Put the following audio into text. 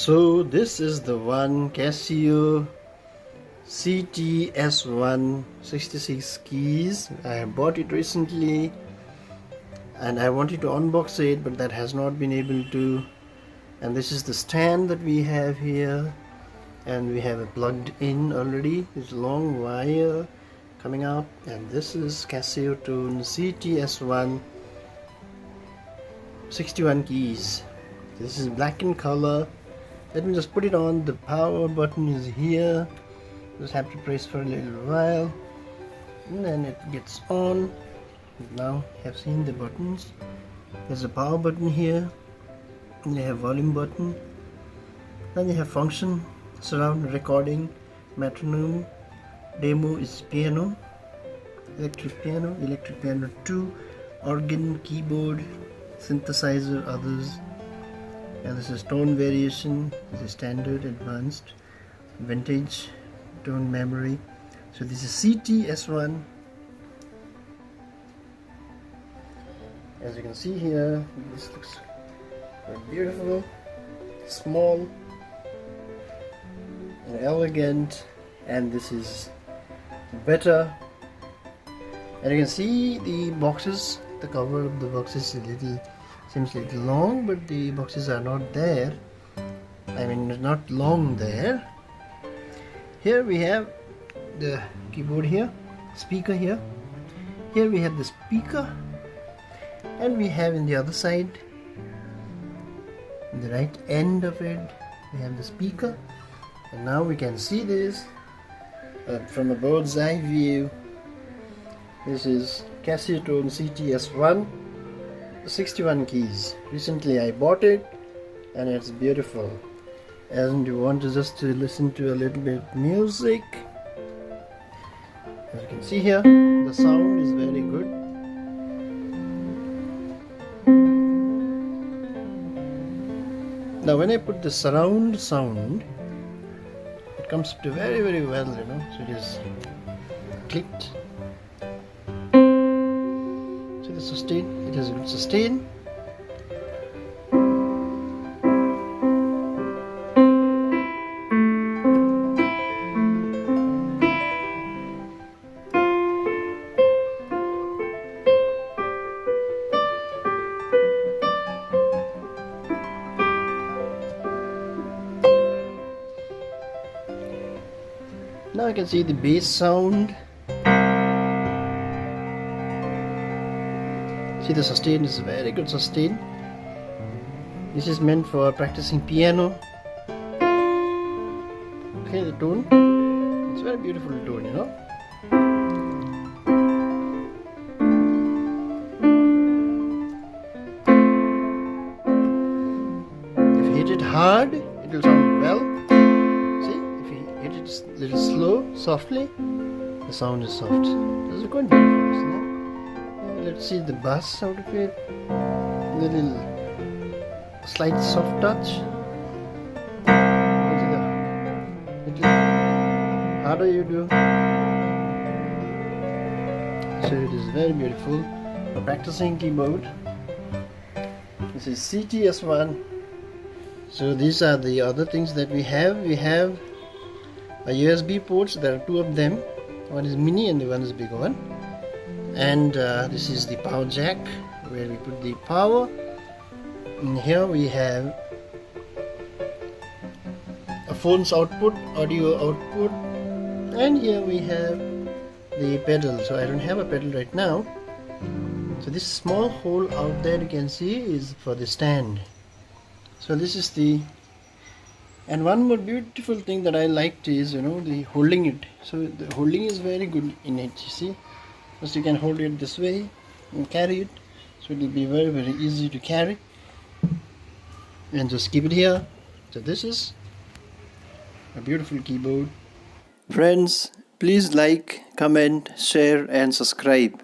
So this is the one Casio Ct S1 66 keys. I bought it recently and I wanted to unbox it, but that has not been able to. And this is the stand that we have here, and we have it plugged in already. There's a long wire coming out, and this is Casiotone Ct S1 61 keys. This is black in color. Let me just put it on. The power button is here. Just have to press for a little while and then it gets on. Now you have seen the buttons. There's a power button here, and you have volume button, then you have function, surround, recording, metronome, demo is piano, electric piano 2, organ, keyboard, synthesizer, others. And this is tone variation. This is standard, advanced, vintage, tone memory. So this is Ct S1. As you can see here, this looks very beautiful, small and elegant, and this is better. And you can see the boxes. The cover of the box is seems a little long, but the boxes are not there. I mean, not long there. Here we have the keyboard here, speaker here. Here we have the speaker, and we have in the other side, in the right end of it, we have the speaker. And now we can see this from a bird's eye view. This is Casiotone Ct S1 61 keys. Recently I bought it and it's beautiful. And you want to just to listen to a little bit of music. As you can see here, the sound is very good. Now when I put the surround sound, it comes to very well, you know. So it is clicked. So the sustain, it has a good sustain. Now I can see the bass sound. See, the sustain is a very good sustain. This is meant for practicing piano. Okay, the tone. It's a very beautiful tone, you know. If you hit it hard, it will sound well. See, if you hit it a little slow, softly, the sound is soft. This is quite beautiful, isn't it? Let's see the bass out of it. Little slight soft touch. Little harder you do. So it is very beautiful for practicing keyboard. This is Ct S1. So these are the other things that we have. We have a USB ports. There are two of them. One is mini and the one is bigger one. And this is the power jack where we put the power. And here we have a phone's output, audio output, and here we have the pedal. So I don't have a pedal right now. So this small hole out there you can see is for the stand. So this is the, and one more beautiful thing that I liked is, you know, the holding it. So the holding is very good in it, you see. First you can hold it this way and carry it, so it will be very easy to carry, and just keep it here. So this is a beautiful keyboard. Friends, please like, comment, share and subscribe.